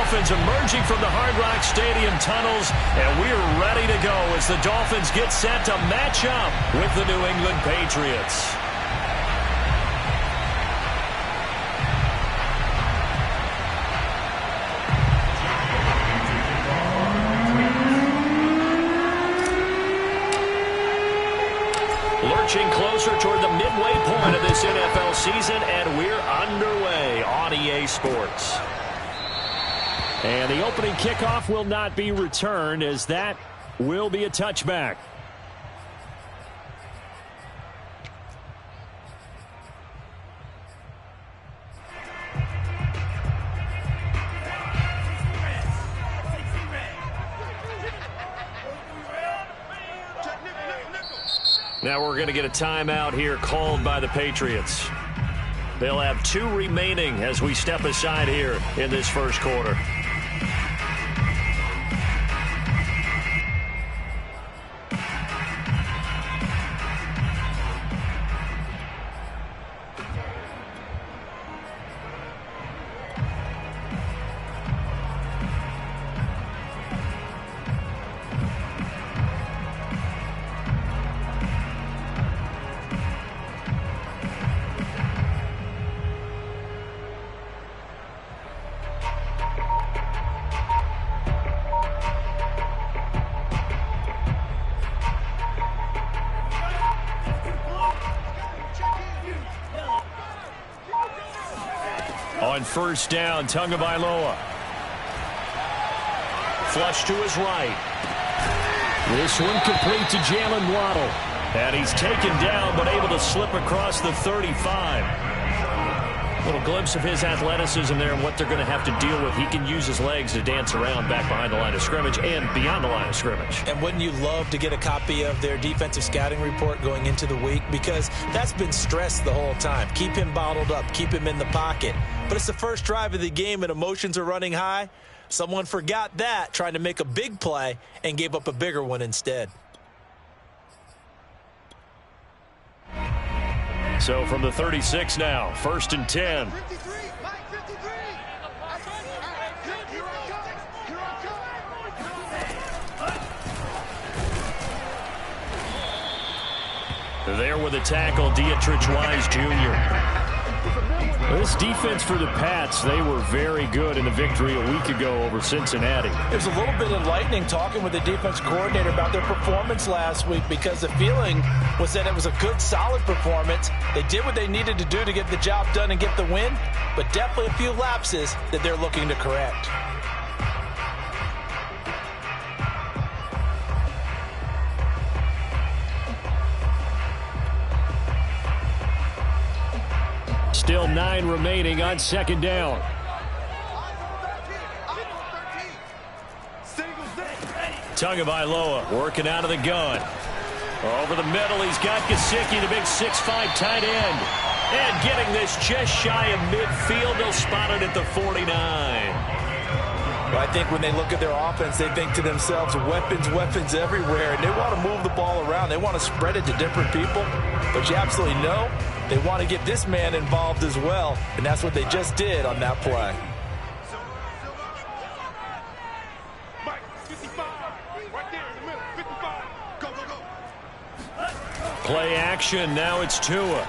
Dolphins emerging from the Hard Rock Stadium tunnels, and we're ready to go as the Dolphins get set to match up with the New England Patriots. Lurching closer toward the midway point of this NFL season, and we're underway on EA Sports. And the opening kickoff will not be returned, as that will be a touchback. Now we're going to get a timeout here called by the Patriots. They'll have 2 remaining as we step aside here in this first quarter. On first down, Tagovailoa. Flush to his right. This one complete to Jalen Waddle. And he's taken down, but able to slip across the 35. Little glimpse of his athleticism there and what they're going to have to deal with. He can use his legs to dance around back behind the line of scrimmage and beyond the line of scrimmage. And wouldn't you love to get a copy of their defensive scouting report going into the week? Because that's been stressed the whole time. Keep him bottled up. Keep him in the pocket. But it's the first drive of the game and emotions are running high. Someone forgot that, trying to make a big play, and gave up a bigger one instead. So from the 36 now, 1st and 10. There with a tackle, Dietrich Wise Jr. This defense for the Pats, they were very good in the victory a week ago over Cincinnati. It was a little bit enlightening talking with the defense coordinator about their performance last week, because the feeling was that it was a good, solid performance. They did what they needed to do to get the job done and get the win, but definitely a few lapses that they're looking to correct. Still 9 remaining on 2nd down. Tagovailoa working out of the gun. Over the middle, he's got Gesicki, the big 6'5" tight end. And getting this just shy of midfield, they'll spot it at the 49. Well, I think when they look at their offense, they think to themselves, weapons everywhere, and they want to move the ball around. They want to spread it to different people, but you absolutely know they want to get this man involved as well, and that's what they just did on that play. Play action, now it's Tua.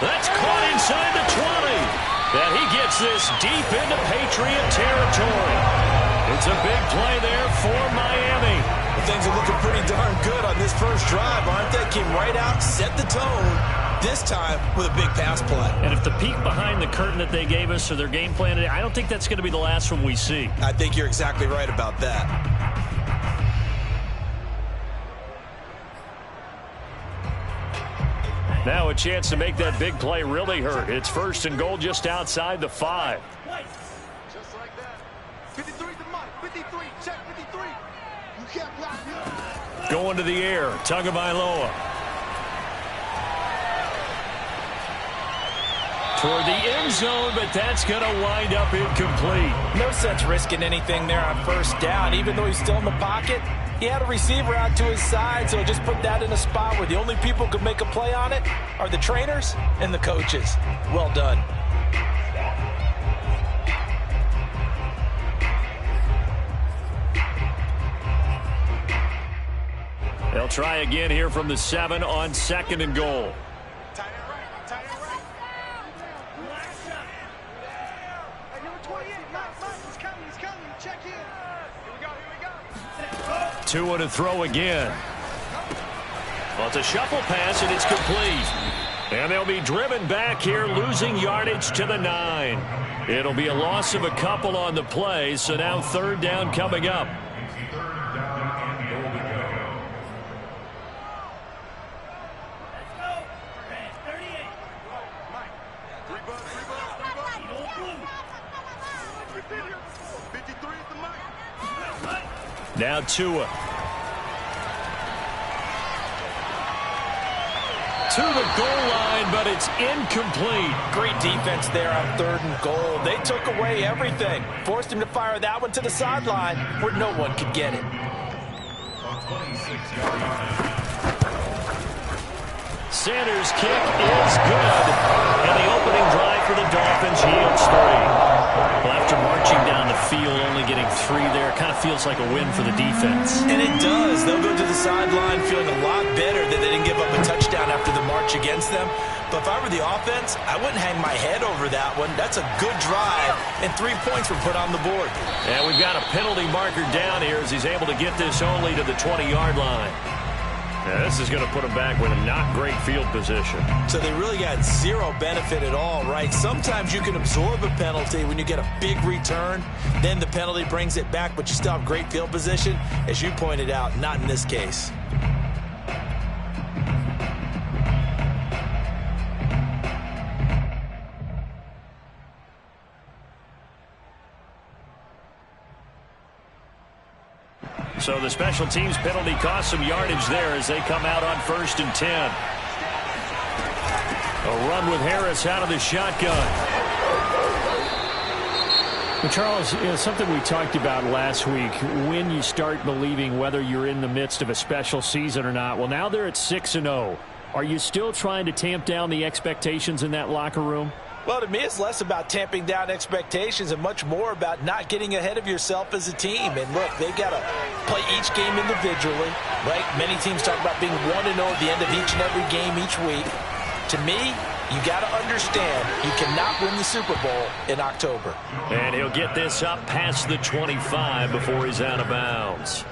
That's caught inside the 20. And he gets this deep into Patriot territory. It's a big play there for Miami. Things are looking pretty darn good on this first drive, aren't they? Came right out, set the tone, this time with a big pass play. And if the peek behind the curtain that they gave us or their game plan today, I don't think that's going to be the last one we see. I think you're exactly right about that. Now a chance to make that big play really hurt. It's 1st and goal just outside the 5. Just like that. 53 to Mike. 53. Check 53. You can't block me. Going to the air. Tagovailoa. Toward the end zone, but that's going to wind up incomplete. No sense risking anything there on first down. Even though he's still in the pocket, he had a receiver out to his side, so just put that in a spot where the only people who can make a play on it are the trainers and the coaches. Well done. try again here from the 7 on 2nd and goal. Tight end right. Tight end right. Hey, number 28, Mike, he's coming. He's coming. Check in. Here we go. Here we go. 2 to throw again. Well, it's a shuffle pass, and it's complete. And they'll be driven back here, losing yardage to the 9. It'll be a loss of a couple on the play, so now 3rd down coming up. Now Tua. To the goal line, but it's incomplete. Great defense there on 3rd and goal. They took away everything. Forced him to fire that one to the sideline where no one could get it. Sanders' kick is good. And the opening drive for the Dolphins yields 3. Well, after marching down the field, only getting 3 there, kind of feels like a win for the defense. And it does. They'll go to the sideline feeling a lot better that they didn't give up a touchdown after the march against them. But if I were the offense, I wouldn't hang my head over that one. That's a good drive, and 3 points were put on the board. And we've got a penalty marker down here as he's able to get this only to the 20-yard line. Now, this is going to put him back with a not great field position. So they really got 0 benefit at all, right? Sometimes you can absorb a penalty when you get a big return. Then the penalty brings it back, but you still have great field position. As you pointed out, not in this case. So the special teams penalty cost some yardage there as they come out on 1st and 10. A run with Harris out of the shotgun. Well, Charles, something we talked about last week, when you start believing whether you're in the midst of a special season or not. Well, now they're at 6-0. Are you still trying to tamp down the expectations in that locker room? Well, to me, it's less about tamping down expectations and much more about not getting ahead of yourself as a team. And look, they've got to play each game individually, right? Many teams talk about being 1-0 at the end of each and every game each week. To me, you got to understand you cannot win the Super Bowl in October. And he'll get this up past the 25 before he's out of bounds.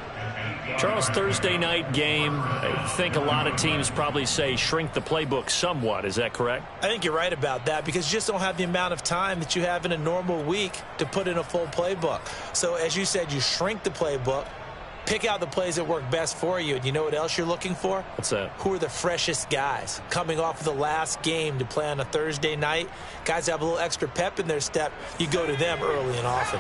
Charles, Thursday night game, I think a lot of teams probably say shrink the playbook somewhat. Is that correct? I think you're right about that because you just don't have the amount of time that you have in a normal week to put in a full playbook. So as you said, you shrink the playbook, pick out the plays that work best for you. And you know what else you're looking for? What's that? Who are the freshest guys coming off of the last game to play on a Thursday night? Guys that have a little extra pep in their step. You go to them early and often.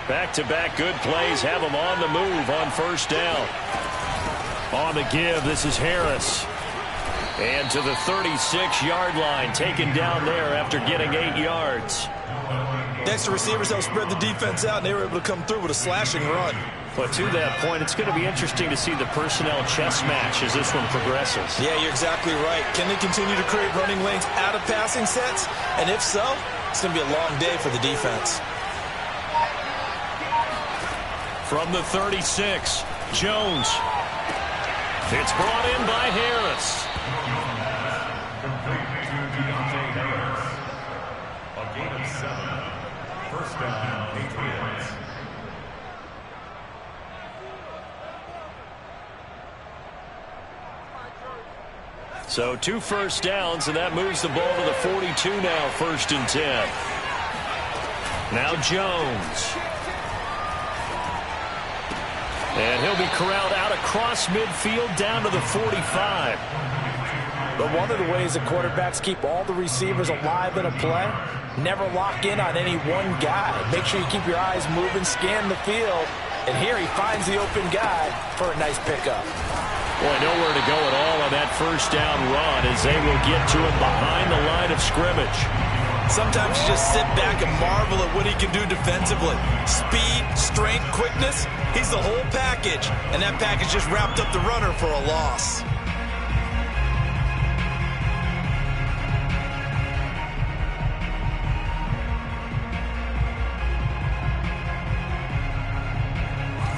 Back-to-back good plays have them on the move on 1st down. On the give, this is Harris. And to the 36-yard line, taken down there after getting 8 yards. Next to receivers, they'll spread the defense out, and they were able to come through with a slashing run. But to that point, it's going to be interesting to see the personnel chess match as this one progresses. Yeah, you're exactly right. Can they continue to create running lanes out of passing sets? And if so, it's going to be a long day for the defense. From the 36, Jones. It's brought in by Harris. A gain of 7. 1st down, Patriots. So 2 first downs, and that moves the ball to the 42 now, 1st and 10. Now Jones. And he'll be corralled out across midfield down to the 45. But one of the ways the quarterbacks keep all the receivers alive in a play, never lock in on any one guy. Make sure you keep your eyes moving, scan the field. And here he finds the open guy for a nice pickup. Boy, nowhere to go at all on that 1st down run as they will get to him behind the line of scrimmage. Sometimes you just sit back and marvel at what he can do defensively. Speed, strength, quickness, he's the whole package. And that package just wrapped up the runner for a loss.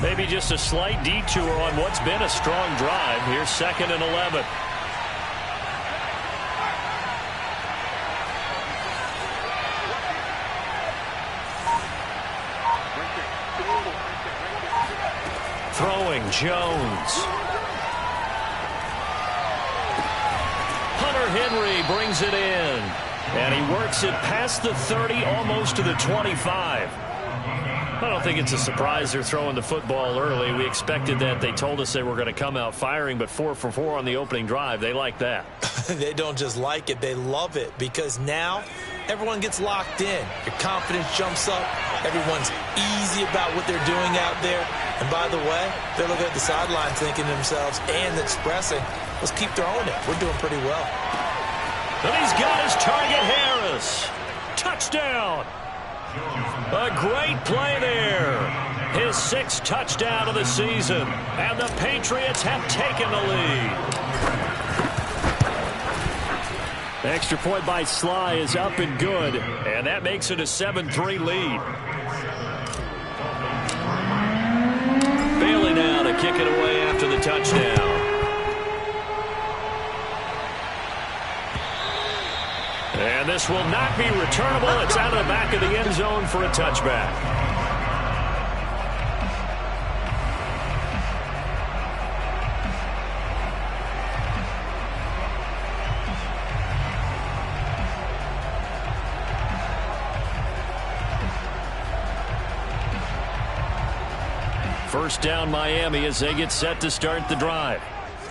Maybe just a slight detour on what's been a strong drive. Here's 2nd and 11. Throwing Jones. Hunter Henry brings it in. And he works it past the 30, almost to the 25. I don't think it's a surprise they're throwing the football early. We expected that. They told us they were going to come out firing, but 4 for 4 on the opening drive. They like that. They don't just like it, they love it, because now everyone gets locked in. Your confidence jumps up. Everyone's easy about what they're doing out there. And by the way, they're looking at the sideline thinking to themselves and expressing, let's keep throwing it. We're doing pretty well. And he's got his target, Harris. Touchdown. A great play there. His 6th touchdown of the season. And the Patriots have taken the lead. The extra point by Sly is up and good. And that makes it a 7-3 lead. Bailey now to kick it away after the touchdown. And this will not be returnable. It's out of the back of the end zone for a touchback. First down Miami as they get set to start the drive.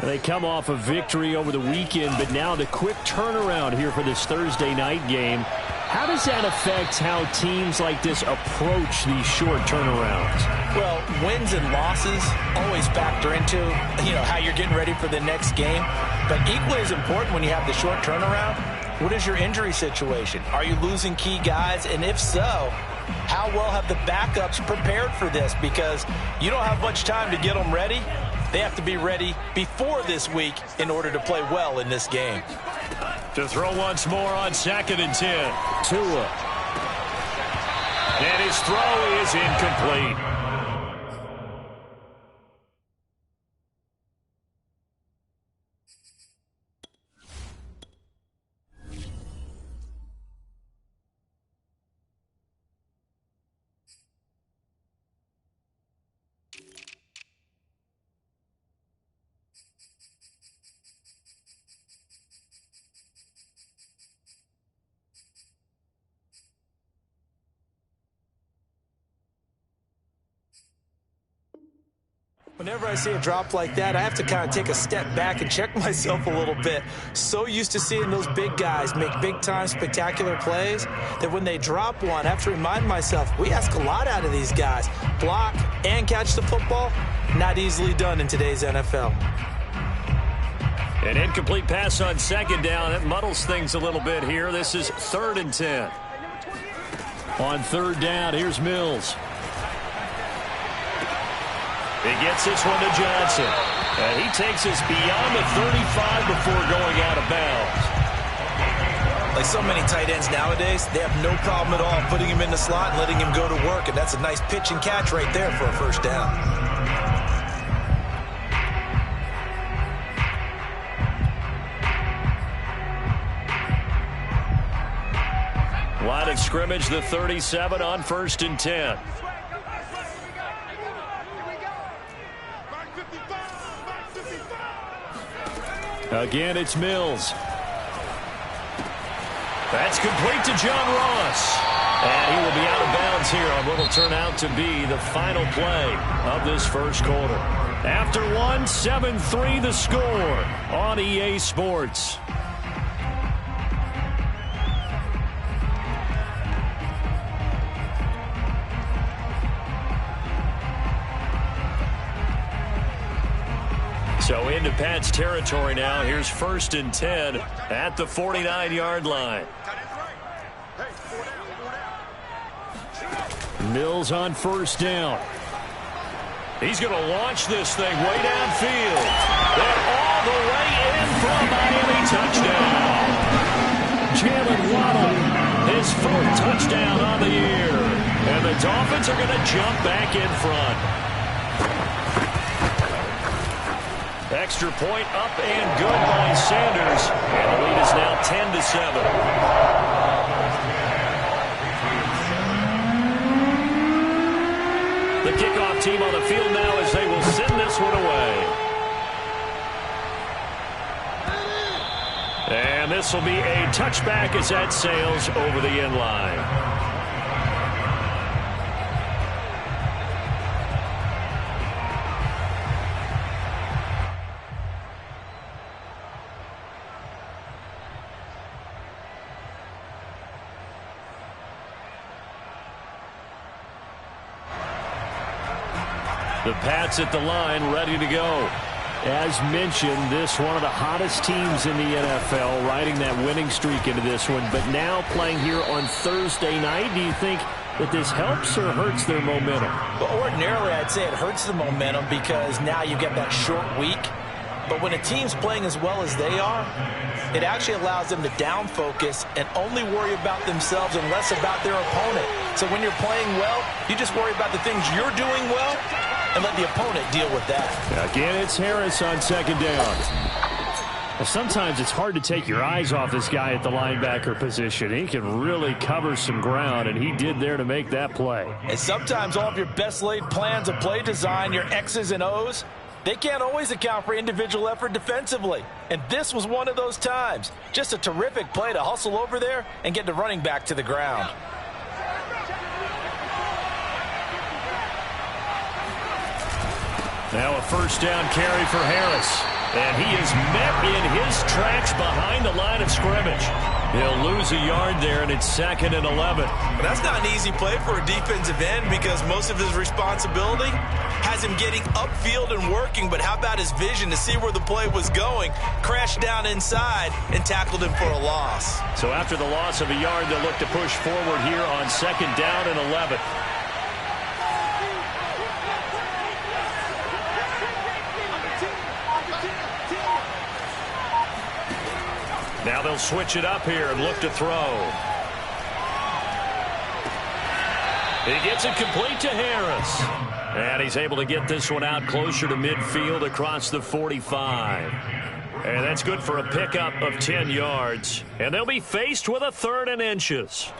They come off a victory over the weekend, but now the quick turnaround here for this Thursday night game. How does that affect how teams like this approach these short turnarounds? Well, wins and losses always factor into, how you're getting ready for the next game. But equally as important when you have the short turnaround, what is your injury situation? Are you losing key guys? And if so, how well have the backups prepared for this? Because you don't have much time to get them ready. They have to be ready before this week in order to play well in this game. To throw once more on 2nd and 10. Tua. And his throw is incomplete. Whenever I see a drop like that, I have to kind of take a step back and check myself a little bit. So used to seeing those big guys make big-time spectacular plays that when they drop one, I have to remind myself, we ask a lot out of these guys. Block and catch the football, not easily done in today's NFL. An incomplete pass on 2nd down. That muddles things a little bit here. This is 3rd and 10. On 3rd down, here's Mills. He gets this one to Johnson. And he takes us beyond the 35 before going out of bounds. Like so many tight ends nowadays, they have no problem at all putting him in the slot and letting him go to work. And that's a nice pitch and catch right there for a first down. Line of scrimmage, the 37 on 1st and 10. Again, it's Mills. That's complete to John Ross. And he will be out of bounds here on what will turn out to be the final play of this first quarter. After one, 7-3 the score on EA Sports. So into Pat's territory now. Here's 1st and 10 at the 49-yard line. Mills on 1st down. He's going to launch this thing way downfield. They're all the way in for a Miami touchdown. Jalen Waddle, his 4th touchdown on the year. And the Dolphins are going to jump back in front. Extra point up and good by Sanders. And the lead is now 10-7. The kickoff team on the field now as they will send this one away. And this will be a touchback as that sails over the end line. The Pats at the line, ready to go. As mentioned, this one of the hottest teams in the NFL, riding that winning streak into this one. But now playing here on Thursday night, do you think that this helps or hurts their momentum? Well, ordinarily, I'd say it hurts the momentum because now you get that short week. But when a team's playing as well as they are, it actually allows them to down focus and only worry about themselves and less about their opponent. So when you're playing well, you just worry about the things you're doing well and let the opponent deal with that. Again, it's Harris on second down. Well, sometimes it's hard to take your eyes off this guy at the linebacker position. He can really cover some ground, and he did there to make that play. And sometimes all of your best laid plans of play design, your X's and O's, they can't always account for individual effort defensively. And this was one of those times. Just a terrific play to hustle over there and get the running back to the ground. Now a first down carry for Harris. And he is met in his tracks behind the line of scrimmage. He'll lose a yard there, and it's 2nd and 11. But that's not an easy play for a defensive end because most of his responsibility has him getting upfield and working. But how about his vision to see where the play was going? Crashed down inside and tackled him for a loss. So after the loss of a yard, they'll look to push forward here on 2nd down and 11. Now they'll switch it up here and look to throw. He gets it complete to Harris. And he's able to get this one out closer to midfield across the 45. And that's good for a pickup of 10 yards. And they'll be faced with a 3rd and inches.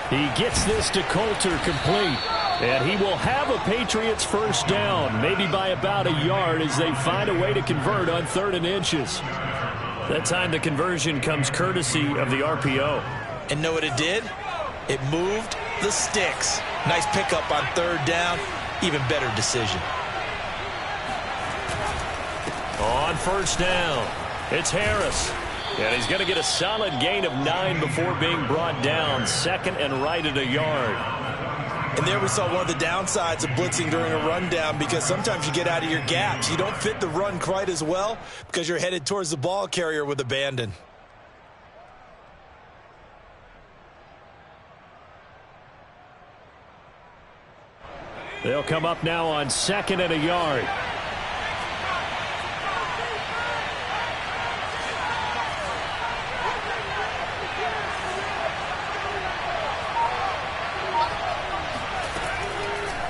He gets this to Coulter complete. And he will have a Patriots first down, maybe by about a yard as they find a way to convert on 3rd and inches. That time the conversion comes courtesy of the RPO. And know what it did? It moved the sticks. Nice pickup on 3rd down. Even better decision. On first down, it's Harris. And he's going to get a solid gain of 9 before being brought down. 2nd and right at a yard. And there we saw one of the downsides of blitzing during a rundown because sometimes you get out of your gaps. You don't fit the run quite as well because you're headed towards the ball carrier with abandon. They'll come up now on 2nd and a yard.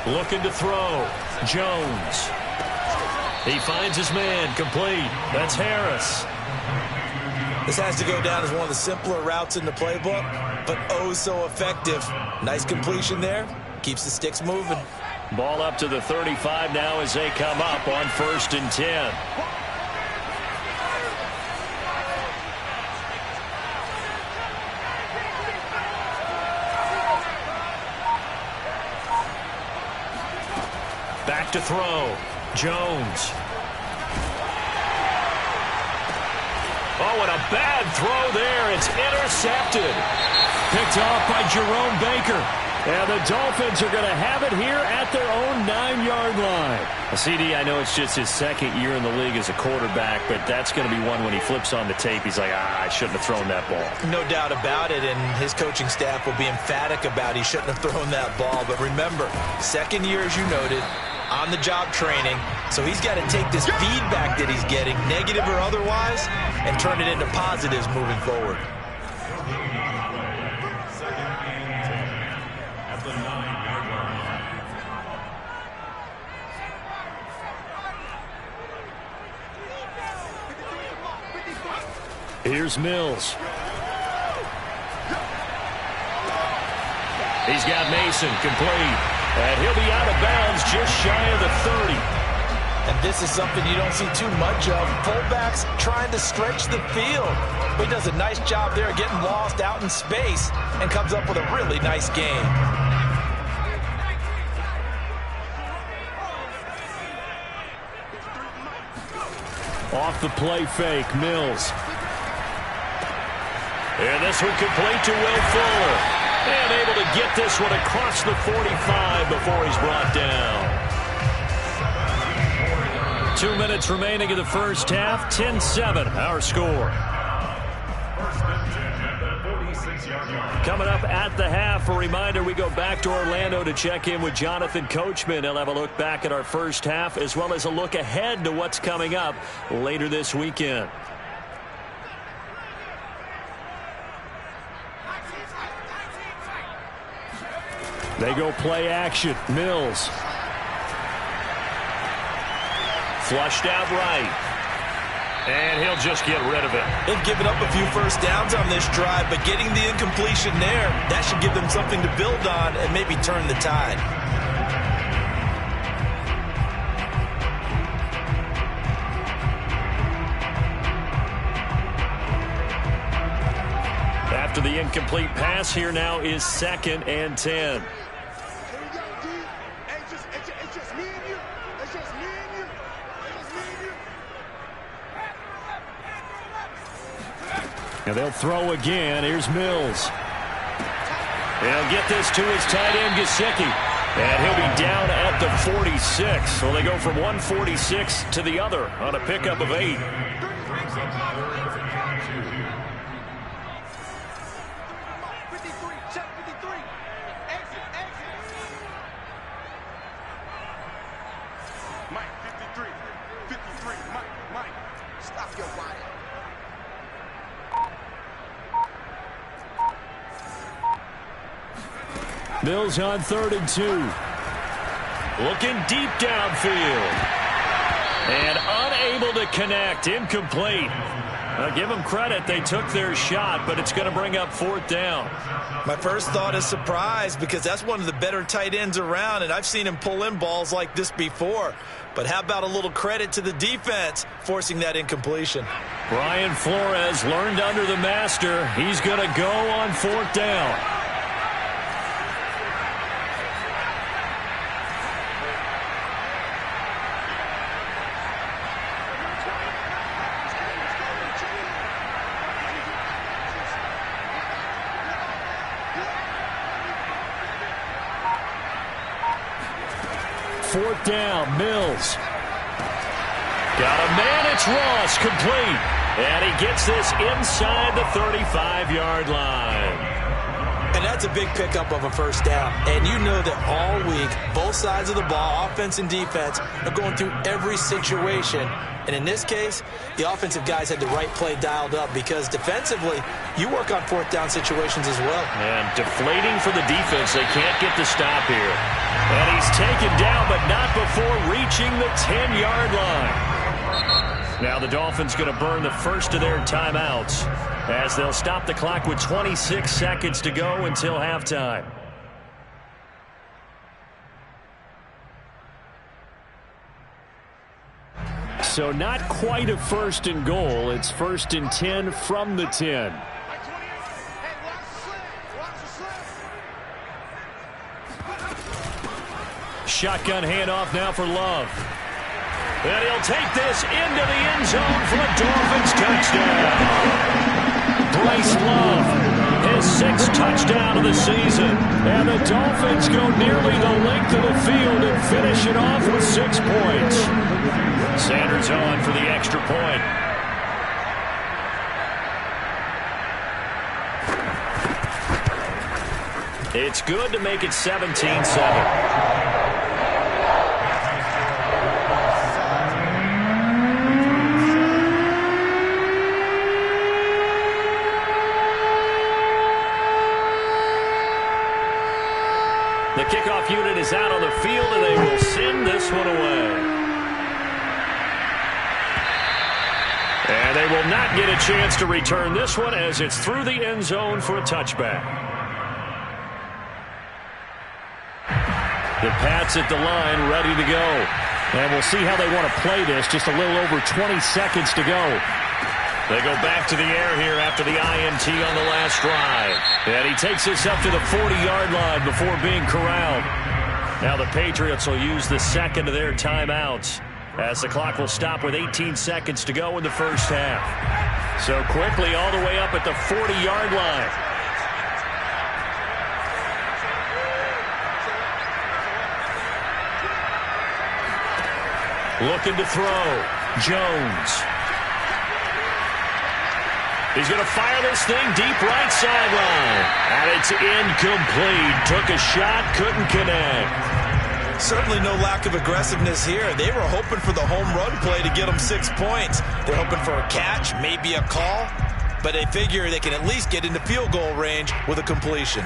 Looking to throw. Jones. He finds his man. Complete. That's Harris. This has to go down as one of the simpler routes in the playbook, but oh so effective. Nice completion there. Keeps the sticks moving. Ball up to the 35 now as they come up on 1st and 10. Back to throw. Jones. Oh, and a bad throw there. It's intercepted. Picked off by Jerome Baker. And the Dolphins are going to have it here at their own 9-yard line. CD, I know it's just his second year in the league as a quarterback, but that's going to be one when he flips on the tape, he's like, I shouldn't have thrown that ball. No doubt about it, and his coaching staff will be emphatic about he shouldn't have thrown that ball. But remember, second year, as you noted, on-the-job training, so he's got to take this feedback that he's getting, negative or otherwise, and turn it into positives moving forward. Here's Mills. He's got Mason complete. And he'll be out of bounds just shy of the 30. And this is something you don't see too much of. Fullbacks trying to stretch the field. But he does a nice job there getting lost out in space and comes up with a really nice game. Off the play fake, Mills. And this one complete to Will Fuller. And able to get this one across the 45 before he's brought down. 2 minutes remaining in the first half. 10-7, our score. Coming up at the half, a reminder, we go back to Orlando to check in with Jonathan Coachman. He'll have a look back at our first half as well as a look ahead to what's coming up later this weekend. They go play action. Mills. Flushed out right. And he'll just get rid of it. They've given up a few first downs on this drive, but getting the incompletion there, that should give them something to build on and maybe turn the tide. After the incomplete pass, here now is 2nd and 10. And they'll throw again. Here's Mills. They'll get this to his tight end, Gesicki. And he'll be down at the 46. So they go from 146 to the other on a pickup of 8. Mills on 3rd and 2. Looking deep downfield. And unable to connect. Incomplete. Now give them credit. They took their shot, but it's going to bring up 4th down. My first thought is surprise because that's one of the better tight ends around, and I've seen him pull in balls like this before. But how about a little credit to the defense forcing that incompletion? Brian Flores learned under the master. He's going to go on 4th down. Fourth down, Mills. Got a man, it's Ross, complete. And he gets this inside the 35-yard line. And that's a big pickup of a first down. And you know that all week, both sides of the ball, offense and defense, are going through every situation. And in this case, the offensive guys had the right play dialed up because defensively, you work on 4th down situations as well. And deflating for the defense. They can't get the stop here. And he's taken down, but not before reaching the 10-yard line. Now the Dolphins going to burn the first of their timeouts as they'll stop the clock with 26 seconds to go until halftime. So not quite a 1st and goal. It's 1st and 10 from the 10. Shotgun handoff now for Love. And he'll take this into the end zone for a Dolphins touchdown. Bryce Love, his 6th touchdown touchdown of the season. And the Dolphins go nearly the length of the field and finish it off with 6 points. Sanders on for the extra point. It's good to make it 17-7. The kickoff unit is out on the field, and they will send this one away. And they will not get a chance to return this one as it's through the end zone for a touchback. The Pats at the line, ready to go. And we'll see how they want to play this. Just a little over 20 seconds to go. They go back to the air here after the INT on the last drive. And he takes this up to the 40-yard line before being corralled. Now the Patriots will use the second of their timeouts as the clock will stop with 18 seconds to go in the first half. So quickly all the way up at the 40-yard line. Looking to throw. Jones. He's going to fire this thing deep right sideline. And it's incomplete. Took a shot, couldn't connect. Certainly no lack of aggressiveness here. They were hoping for the home run play to get them 6 points. They're hoping for a catch, maybe a call. But they figure they can at least get into field goal range with a completion.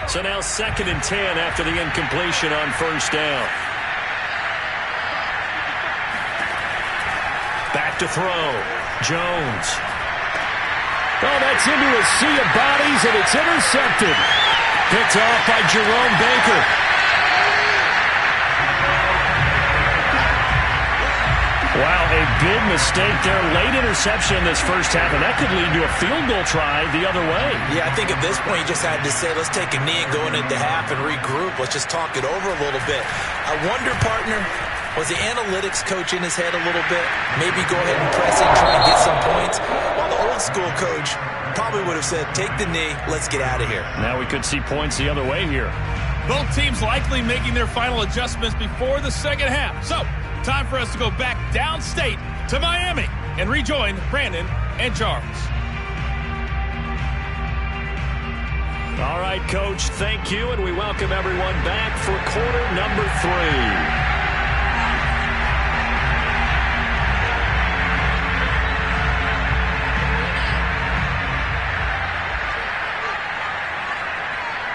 So now 2nd and 10 after the incompletion on first down. Back to throw. Jones. Oh, that's into a sea of bodies, and it's intercepted. Picked off by Jerome Baker. Wow, a big mistake there. Late interception in this first half, and that could lead to a field goal try the other way. Yeah, I think at this point you just had to say, let's take a knee and go into half and regroup. Let's just talk it over a little bit. I wonder, partner, was the analytics coach in his head a little bit? Maybe go ahead and press it and try and get some points? While the old school coach probably would have said, take the knee, let's get out of here. Now we could see points the other way here. Both teams likely making their final adjustments before the second half. So, time for us to go back downstate to Miami and rejoin Brandon and Charles. All right, Coach, thank you, and we welcome everyone back for quarter number 3.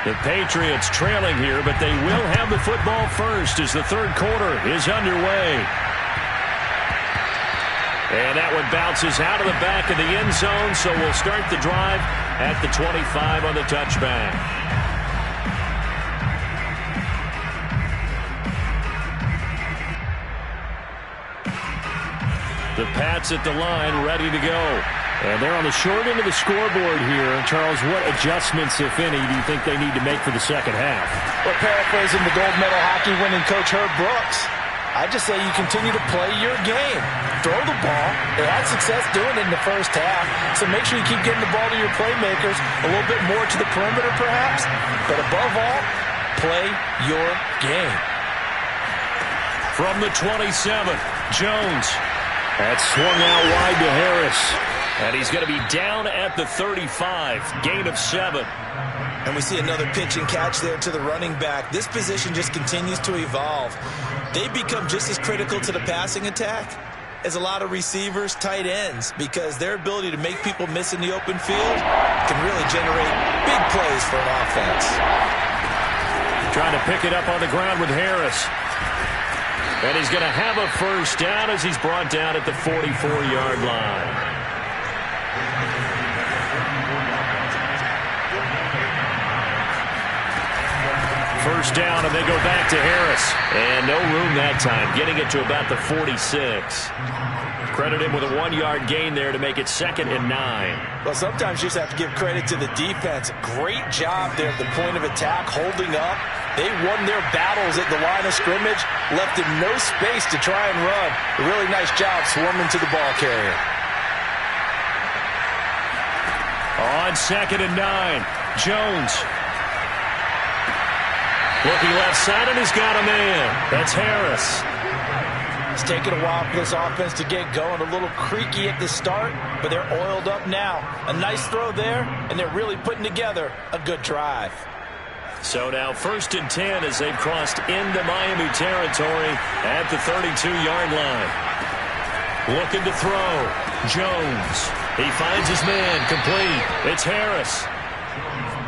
The Patriots trailing here, but they will have the football first as the third quarter is underway. And that one bounces out of the back of the end zone, so we'll start the drive at the 25 on the touchback. The Pats at the line, ready to go. And they're on the short end of the scoreboard here. Charles, what adjustments, if any, do you think they need to make for the second half? Well, paraphrasing the gold medal hockey winning coach Herb Brooks, I just say you continue to play your game. Throw the ball. They had success doing it in the first half, so make sure you keep getting the ball to your playmakers, a little bit more to the perimeter perhaps, but above all, play your game. From the 27, Jones. That's swung out wide to Harris. And he's going to be down at the 35. Gain of 7. And we see another pitch and catch there to the running back. This position just continues to evolve. They become just as critical to the passing attack as a lot of receivers, tight ends, because their ability to make people miss in the open field can really generate big plays for an offense. Trying to pick it up on the ground with Harris. And he's going to have a first down as he's brought down at the 44-yard line. First down, and they go back to Harris. And no room that time, getting it to about the 46. Credit him with a 1-yard gain there to make it 2nd and 9. Well, sometimes you just have to give credit to the defense. Great job there at the point of attack, holding up. They won their battles at the line of scrimmage, left him no space to try and run. A really nice job swarming to the ball carrier. On 2nd and 9, Jones. Looking left side, and he's got a man. That's Harris. It's taken a while for this offense to get going. A little creaky at the start, but they're oiled up now. A nice throw there, and they're really putting together a good drive. So now 1st and 10 as they've crossed into Miami territory at the 32-yard line. Looking to throw. Jones. He finds his man. Complete. It's Harris.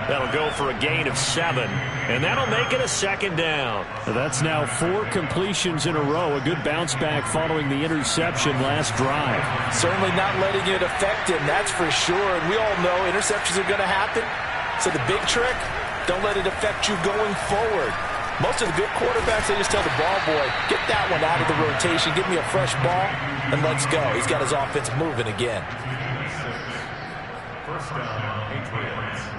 That'll go for a gain of 7, and that'll make it a 2nd down. That's now 4 completions in a row. A good bounce back following the interception last drive. Certainly not letting it affect him, that's for sure. And we all know interceptions are going to happen. So the big trick, don't let it affect you going forward. Most of the good quarterbacks, they just tell the ball boy, get that one out of the rotation, give me a fresh ball, and let's go. He's got his offense moving again. 1st down, Patriots.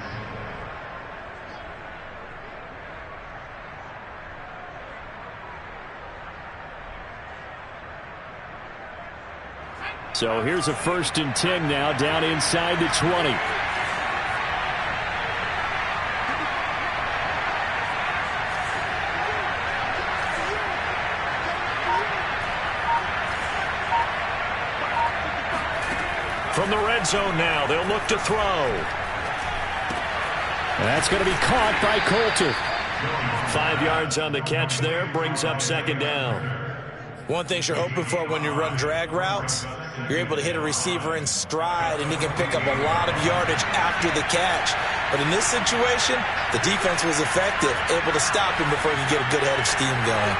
So here's a 1st and 10 now, down inside the 20. From the red zone now, they'll look to throw. That's going to be caught by Coulter. 5 yards on the catch there, brings up 2nd down. One thing you're hoping for when you run drag routes, you're able to hit a receiver in stride, and he can pick up a lot of yardage after the catch. But in this situation, the defense was effective, able to stop him before he could get a good head of steam going.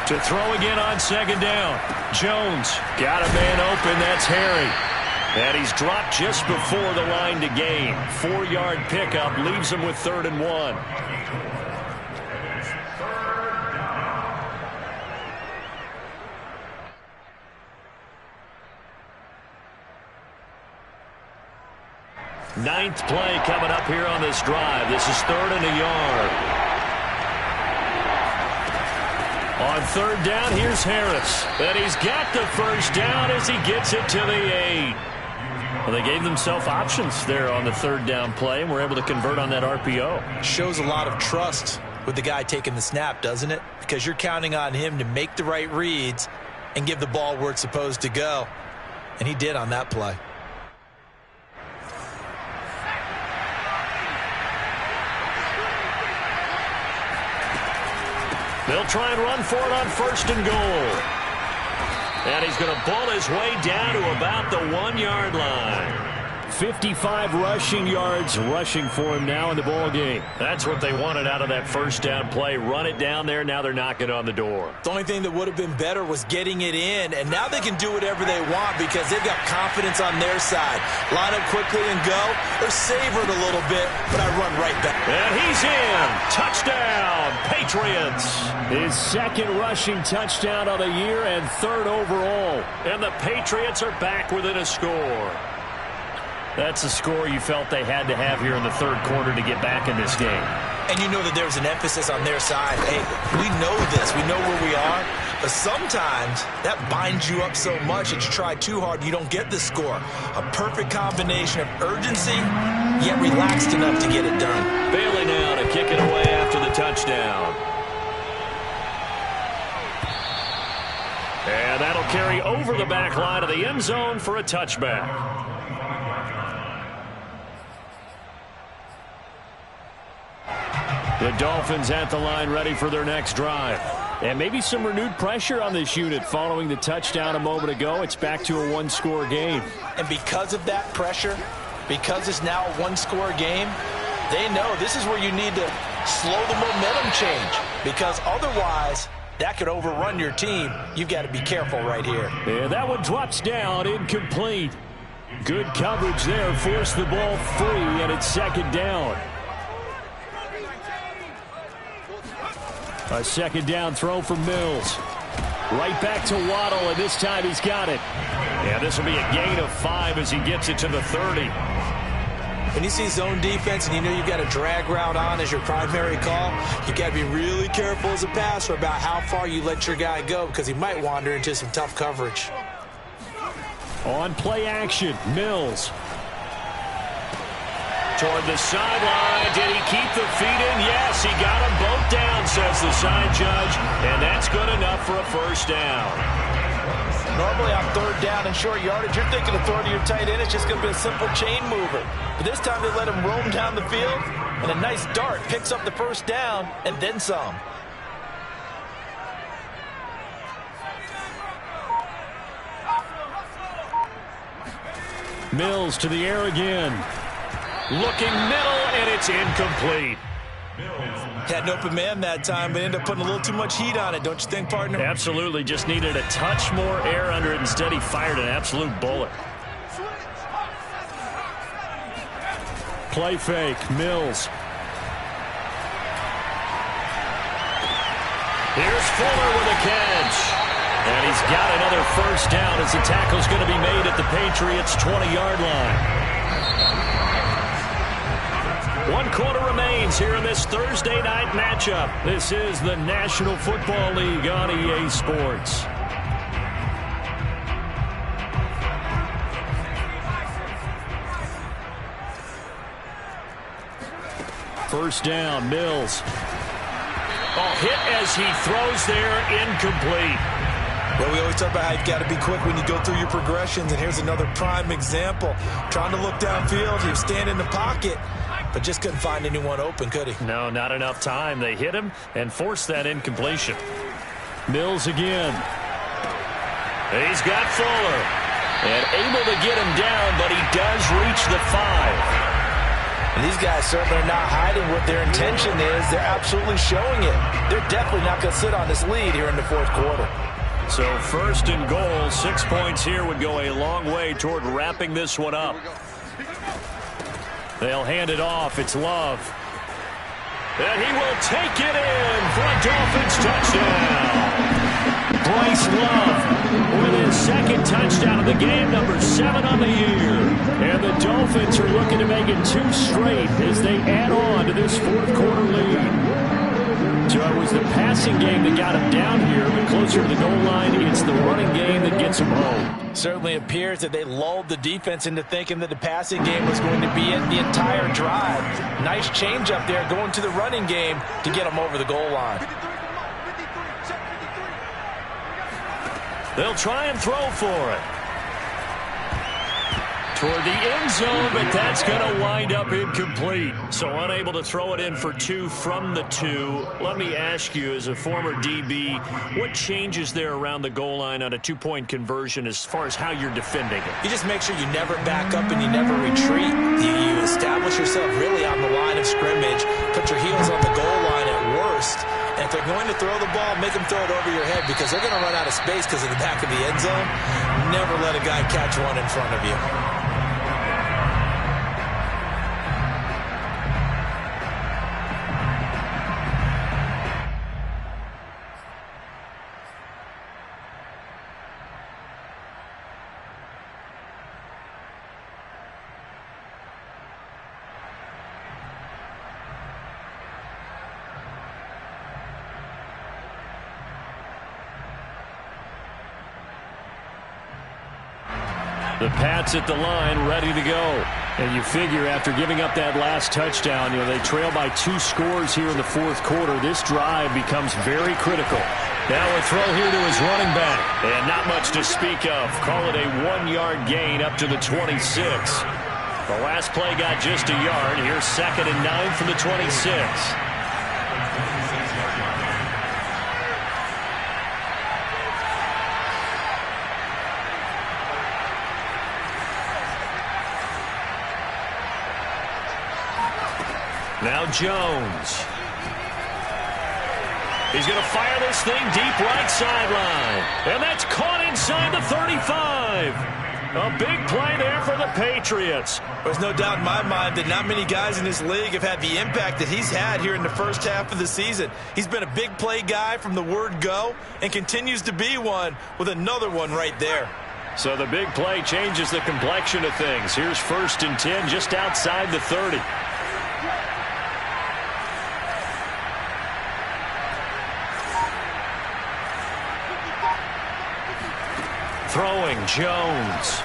To throw again on 2nd down. Jones got a man open. That's Harry. And he's dropped just before the line to gain. 4-yard pickup leaves him with 3rd and 1. Ninth play coming up here on this drive. This is 3rd and a yard. On 3rd down, here's Harris. And he's got the 1st down as he gets it to the 8. Well, they gave themselves options there on the 3rd down play, and were able to convert on that RPO. Shows a lot of trust with the guy taking the snap, doesn't it? Because you're counting on him to make the right reads and give the ball where it's supposed to go. And he did on that play. They'll try and run for it on 1st and goal. And he's going to bull his way down to about the 1-yard line. 55 rushing yards rushing for him now in the ball game. That's what they wanted out of that 1st down play. Run it down there. Now they're knocking on the door. The only thing that would have been better was getting it in. And now they can do whatever they want because they've got confidence on their side. Line up quickly and go, or savor it a little bit, but I run right back. And he's in. Touchdown, Patriots. His 2nd rushing touchdown of the year and 3rd overall. And the Patriots are back within a score. That's a score you felt they had to have here in the 3rd quarter to get back in this game. And you know that there's an emphasis on their side. Hey, we know this. We know where we are. But sometimes that binds you up so much that you try too hard, you don't get the score. A perfect combination of urgency, yet relaxed enough to get it done. Bailey now to kick it away after the touchdown. And that'll carry over the back line of the end zone for a touchback. The Dolphins at the line ready for their next drive. And maybe some renewed pressure on this unit following the touchdown a moment ago. It's back to a 1-score game. And because of that pressure, because it's now a 1-score game, they know this is where you need to slow the momentum change. Because otherwise, that could overrun your team. You've got to be careful right here. And that one drops down, incomplete. Good coverage there, forced the ball free, and it's 2nd down. A 2nd down throw from Mills. Right back to Waddle, and this time he's got it. Yeah, this will be a gain of 5 as he gets it to the 30. When you see zone defense and you know you've got a drag route on as your primary call, you've got to be really careful as a passer about how far you let your guy go because he might wander into some tough coverage. On play action, Mills. toward the sideline. Did he keep the feet in? Yes, he got them both down, says the side judge. And that's good enough for a first down. Normally on third down and short yardage, you're thinking of throwing to your tight end. It's just going to be a simple chain mover. But this time they let him roam down the field, and a nice dart picks up the first down and then some. Mills to the air again. Looking middle, and it's incomplete. Had an open man that time, but ended up putting a little too much heat on it, don't you think, partner? Absolutely. Just needed a touch more air under it. Instead, he fired an absolute bullet. Play fake. Mills. Here's Fuller with a catch. And he's got another first down as the tackle's going to be made at the Patriots' 20-yard line. 1 quarter remains here in this Thursday night matchup. This is the National Football League on EA Sports. First down, Mills. Oh, hit as he throws there, incomplete. Well, we always talk about how you've got to be quick when you go through your progressions, and here's another prime example. Trying to look downfield, he was standing in the pocket, but just couldn't find anyone open, could he? No, not enough time. They hit him and forced that incompletion. Mills again. He's got Fuller. And able to get him down, but he does reach the 5. And these guys certainly are not hiding what their intention is. They're absolutely showing it. They're definitely not going to sit on this lead here in the fourth quarter. So first and goal, 6 points here would go a long way toward wrapping this one up. They'll hand it off. It's Love. And he will take it in for a Dolphins touchdown. Bryce Love with his second touchdown of the game, number 7 on the year. And the Dolphins are looking to make it 2 straight as they add on to this fourth quarter lead. So it was the passing game that got him down here, but closer to the goal line, it's the running game that gets him home. Certainly appears that they lulled the defense into thinking that the passing game was going to be it the entire drive. Nice change up there going to the running game to get them over the goal line. They'll try and throw for it. Toward the end zone, but that's going to wind up incomplete. So unable to throw it in for 2 from the 2. Let me ask you, as a former DB, what changes there around the goal line on a 2-point conversion as far as how you're defending it? You just make sure you never back up and you never retreat. You establish yourself really on the line of scrimmage, put your heels on the goal line at worst, and if they're going to throw the ball, make them throw it over your head because they're going to run out of space because of the back of the end zone. Never let a guy catch one in front of you. The Pats at the line, ready to go. And you figure after giving up that last touchdown, they trail by 2 scores here in the fourth quarter. This drive becomes very critical. Now a throw here to his running back. And not much to speak of. Call it a 1-yard gain up to the 26. The last play got just a yard. Here's 2nd and 9 from the 26. Now Jones. He's going to fire this thing deep right sideline. And that's caught inside the 35. A big play there for the Patriots. There's no doubt in my mind that not many guys in this league have had the impact that he's had here in the first half of the season. He's been a big play guy from the word go and continues to be one with another one right there. So the big play changes the complexion of things. Here's 1st and 10 just outside the 30. Throwing, Jones.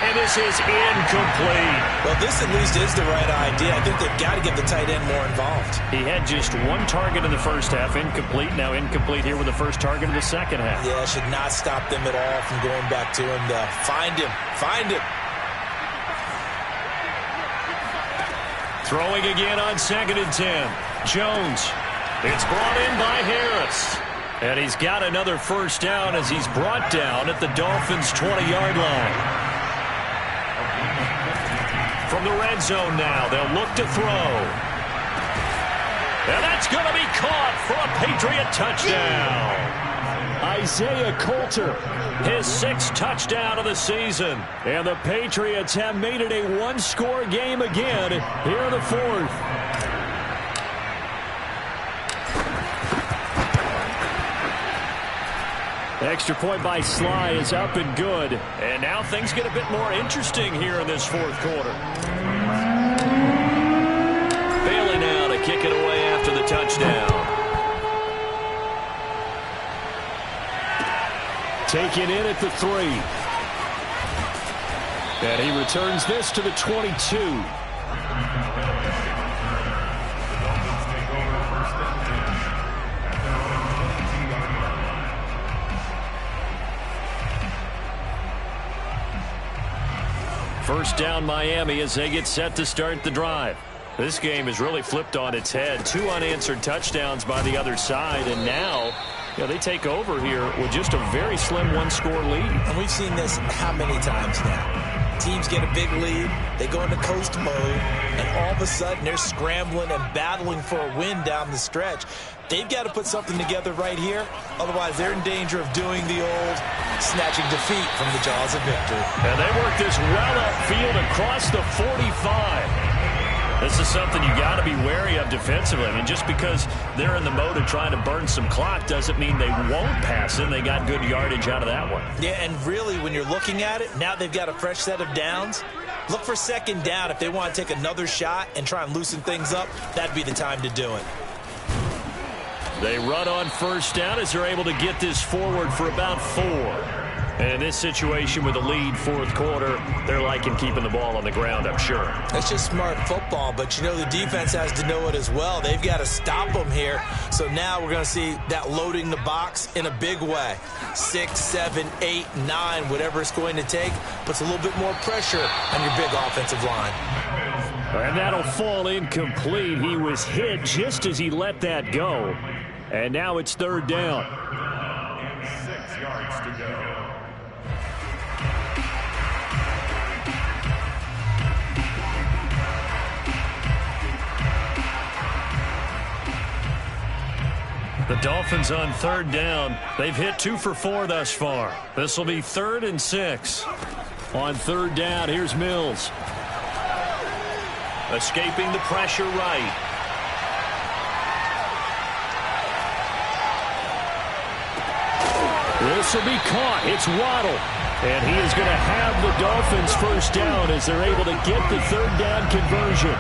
And this is incomplete. Well, this at least is the right idea. I think they've got to get the tight end more involved. He had just one target in the first half, incomplete. Now incomplete here with the first target of the second half. Yeah, should not stop them at all from going back to him, though. Find him. Find him. Throwing again on 2nd and 10. Jones. It's brought in by Harris. And he's got another first down as he's brought down at the Dolphins' 20-yard line. From the red zone now, they'll look to throw. And that's going to be caught for a Patriot touchdown. Isaiah Coulter, his 6th touchdown of the season. And the Patriots have made it a one-score game again here in the 4th. Extra point by Sly is up and good. And now things get a bit more interesting here in this 4th quarter. Bailey now to kick it away after the touchdown. Taken in at the 3. And he returns this to the 22. First down Miami as they get set to start the drive. This game is really flipped on its head. 2 unanswered touchdowns by the other side, and now they take over here with just a very slim one-score lead. And we've seen this how many times now? Teams get a big lead, they go into coast mode, and all of a sudden they're scrambling and battling for a win down the stretch. They've got to put something together right here, otherwise they're in danger of doing the old snatching defeat from the jaws of victory. And they work this well upfield across the 45. This is something you got to be wary of defensively. I mean, just because they're in the mode of trying to burn some clock doesn't mean they won't pass it. They got good yardage out of that one. Yeah, and really, when you're looking at it, now they've got a fresh set of downs. Look for 2nd down. If they want to take another shot and try and loosen things up, that'd be the time to do it. They run on first down as they're able to get this forward for about 4. And in this situation with a lead 4th quarter, they're liking keeping the ball on the ground, I'm sure. It's just smart football, but the defense has to know it as well. They've got to stop them here. So now we're going to see that loading the box in a big way. 6, 7, 8, 9, whatever it's going to take, puts a little bit more pressure on your big offensive line. And that'll fall incomplete. He was hit just as he let that go. And now it's 3rd down. 6 yards to go. The Dolphins on 3rd down. They've hit 2 for 4 thus far. This will be 3rd and 6. On 3rd down, here's Mills. Escaping the pressure right. This will be caught. It's Waddle. And he is going to have the Dolphins first down as they're able to get the 3rd down conversion.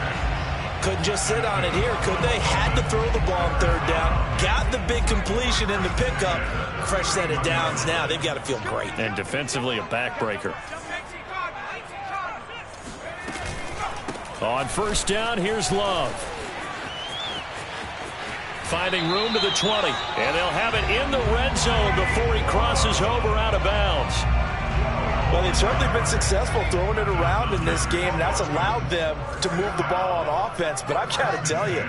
Couldn't just sit on it here, could they? Had to throw the ball on 3rd down. Got the big completion in the pickup. Fresh set of downs now. They've got to feel great. And defensively, a backbreaker. On first down, here's Love. Finding room to the 20. And they'll have it in the red zone before he crosses over out of bounds. Well, they've certainly been successful throwing it around in this game. That's allowed them to move the ball on offense. But I've got to tell you,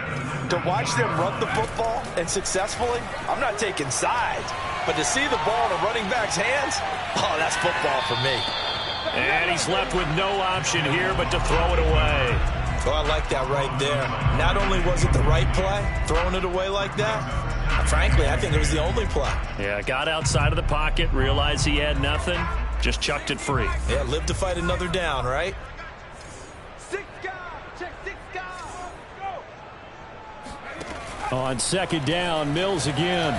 to watch them run the football and successfully, I'm not taking sides. But to see the ball in a running back's hands, oh, that's football for me. And he's left with no option here but to throw it away. Oh, I like that right there. Not only was it the right play, throwing it away like that, frankly, I think it was the only play. Yeah, got outside of the pocket, realized he had nothing, just chucked it free. Yeah, live to fight another down, right? 6 guys, check 6 guys. Go. On 2nd down, Mills again.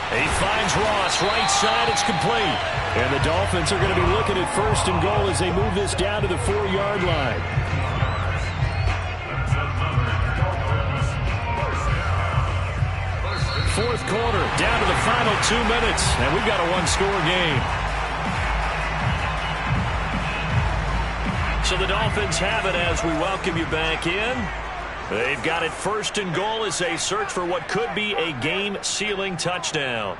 He finds Ross, right side, it's complete. And the Dolphins are going to be looking at 1st and goal as they move this down to the 4-yard line. Fourth quarter, down to the final 2 minutes, and we've got a one-score game. So the Dolphins have it as we welcome you back in. They've got it 1st and goal as they search for what could be a game-sealing touchdown.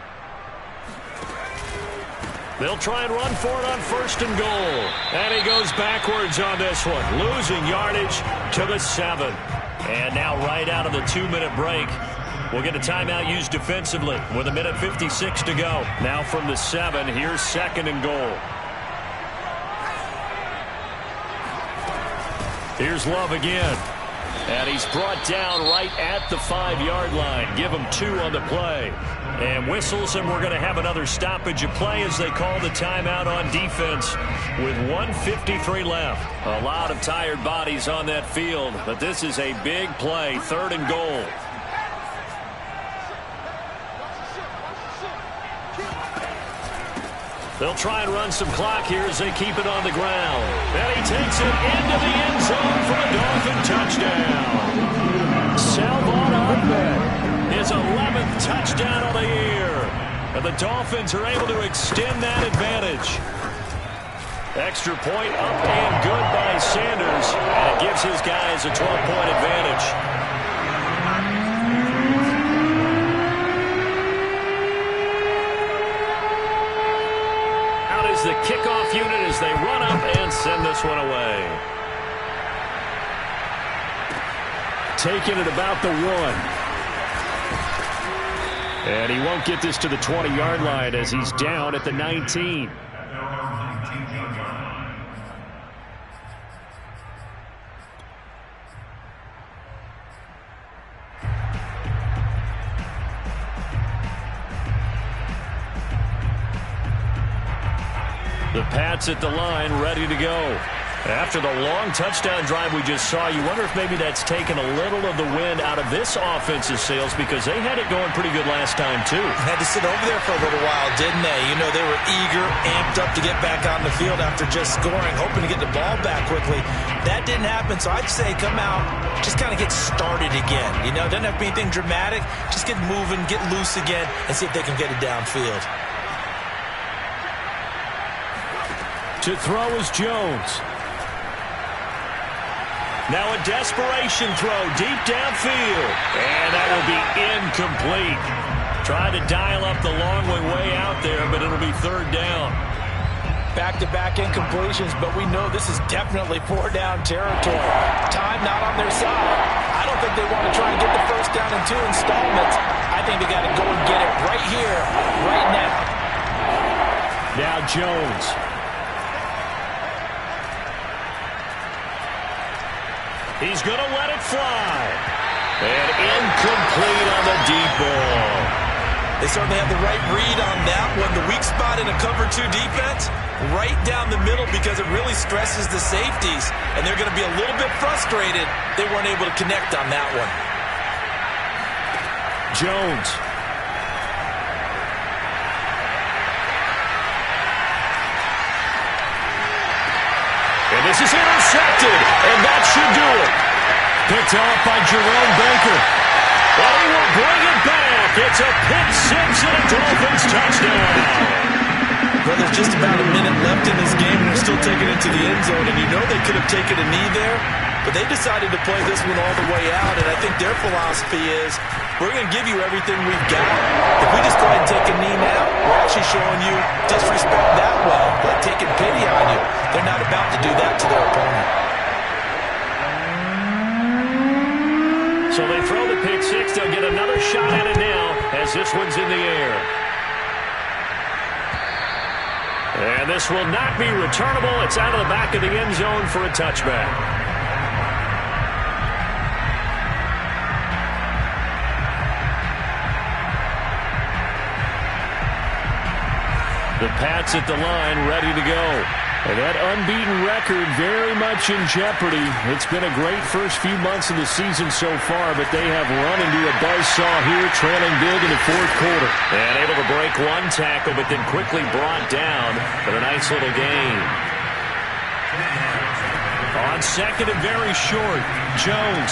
They'll try and run for it on 1st and goal. And he goes backwards on this one, losing yardage to the 7. And now right out of the 2-minute break, we'll get a timeout used defensively with 1:56 to go. Now from the 7, here's 2nd and goal. Here's Love again. And he's brought down right at the 5-yard line. Give him 2 on the play. And whistles, and we're going to have another stoppage of play as they call the timeout on defense with 1:53 left. A lot of tired bodies on that field, but this is a big play, 3rd and goal. They'll try and run some clock here as they keep it on the ground. And he takes it into the end zone for a Dolphin touchdown. Salvon Ahmed, his 11th touchdown of the year. And the Dolphins are able to extend that advantage. Extra point up and good by Sanders. And it gives his guys a 12-point advantage. The kickoff unit as they run up and send this one away. Taking it about the 1. And he won't get this to the 20-yard line as he's down at the 19. The Pats at the line, ready to go. After the long touchdown drive we just saw, you wonder if maybe that's taken a little of the wind out of this offensive sails because they had it going pretty good last time, too. Had to sit over there for a little while, didn't they? You know, they were eager, amped up to get back on the field after just scoring, hoping to get the ball back quickly. That didn't happen, so I'd say come out, just kind of get started again. You know, doesn't have to be anything dramatic. Just get moving, get loose again, and see if they can get it downfield. To throw is Jones. Now a desperation throw deep downfield. And that will be incomplete. Tried to dial up the long way out there, but it'll be 3rd down. Back-to-back incompletions, but we know this is definitely 4-down territory. Time not on their side. I don't think they want to try and get the 1st down in 2 installments. I think they got to go and get it right here, right now. Now Jones. He's going to let it fly. And incomplete on the deep ball. They certainly have the right read on that one. The weak spot in a cover 2 defense, right down the middle because it really stresses the safeties. And they're going to be a little bit frustrated they weren't able to connect on that one. Jones. And this is intercepted, and that should do it. Picked off by Jerome Baker. And he will bring it back. It's a pick 6 and a Dolphins touchdown. Well, there's just about a minute left in this game, and they're still taking it to the end zone. And you know they could have taken a knee there, but they decided to play this one all the way out. And I think their philosophy is, we're going to give you everything we've got. If we just go ahead and take a knee now, we're actually showing you disrespect that way, like taking pity on you. They're not about to do that to their opponent. So they throw the pick 6. They'll get another shot at it now as this one's in the air. And this will not be returnable. It's out of the back of the end zone for a touchback. The Pats at the line, ready to go. And that unbeaten record very much in jeopardy. It's been a great first few months of the season so far, but they have run into a buzzsaw here, trailing big in the 4th quarter. And able to break one tackle, but then quickly brought down. But a nice little gain. On 2nd and very short, Jones.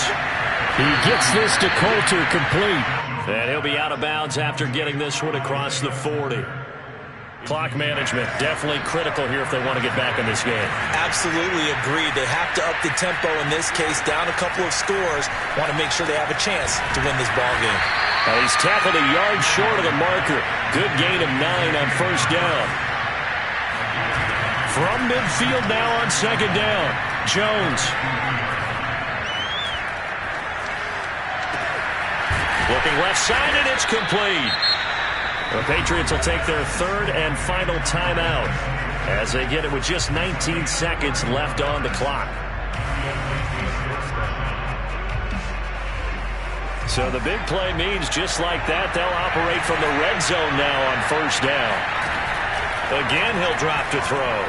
He gets this to Coulter, complete. And he'll be out of bounds after getting this one across the 40. Clock management, definitely critical here if they want to get back in this game. Absolutely agreed. They have to up the tempo in this case, down a couple of scores. Want to make sure they have a chance to win this ball game. He's tackled a yard short of the marker. Good gain of 9 on first down. From midfield now on second down, Jones. Looking left side, and it's complete. The Patriots will take their third and final timeout as they get it with just 19 seconds left on the clock. So the big play means just like that, they'll operate from the red zone now on first down. Again, he'll drop to throw.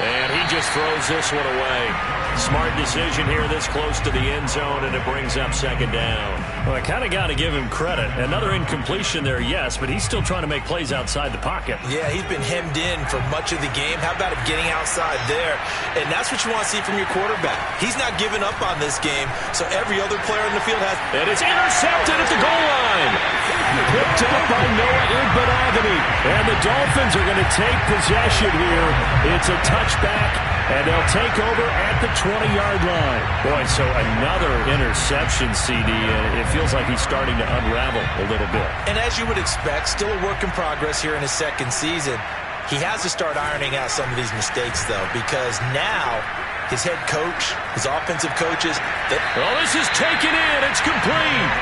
And he just throws this one away. Smart decision here this close to the end zone, and it brings up second down. Well, I kind of got to give him credit. Another incompletion there, yes, but he's still trying to make plays outside the pocket. Yeah, he's been hemmed in for much of the game. How about him getting outside there? And that's what you want to see from your quarterback. He's not giving up on this game, so every other player in the field has. And it's intercepted at the goal line. Picked up by Noah Igbinoghene. And the Dolphins are going to take possession here. It's a touchback, and they'll take over at the 20-yard line. Boy, so another interception, CD. It feels like he's starting to unravel a little bit. And as you would expect, still a work in progress here in his second season. He has to start ironing out some of these mistakes, though, because now his head coach, his offensive coaches. Well, this is taken in. It's complete.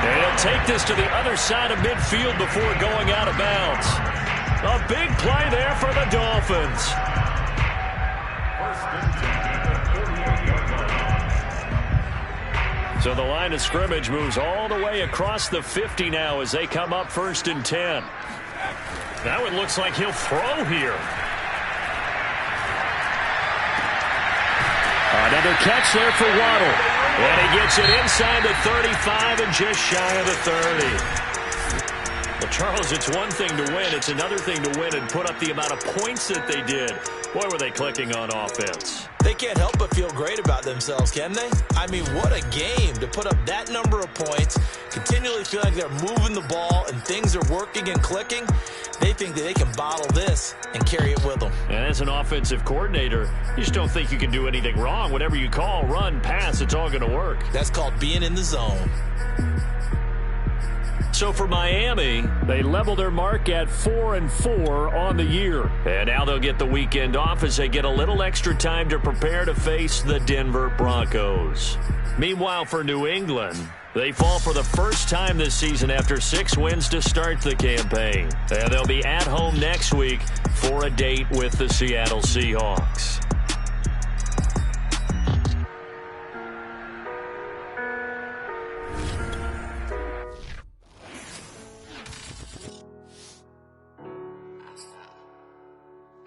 And he'll take this to the other side of midfield before going out of bounds. A big play there for the Dolphins. So the line of scrimmage moves all the way across the 50 now as they come up 1st and 10. Now it looks like he'll throw here. Another catch there for Waddle. And he gets it inside the 35 and just shy of the 30. Well, Charles, it's one thing to win. It's another thing to win and put up the amount of points that they did. Boy, were they clicking on offense. They can't help but feel great about themselves, can they? I mean, what a game to put up that number of points, continually feel like they're moving the ball and things are working and clicking. They think that they can bottle this and carry it with them. And as an offensive coordinator, you just don't think you can do anything wrong. Whatever you call, run, pass, it's all going to work. That's called being in the zone. So for Miami, they level their mark at 4-4 on the year. And now they'll get the weekend off as they get a little extra time to prepare to face the Denver Broncos. Meanwhile, for New England, they fall for the first time this season after 6 wins to start the campaign. And they'll be at home next week for a date with the Seattle Seahawks.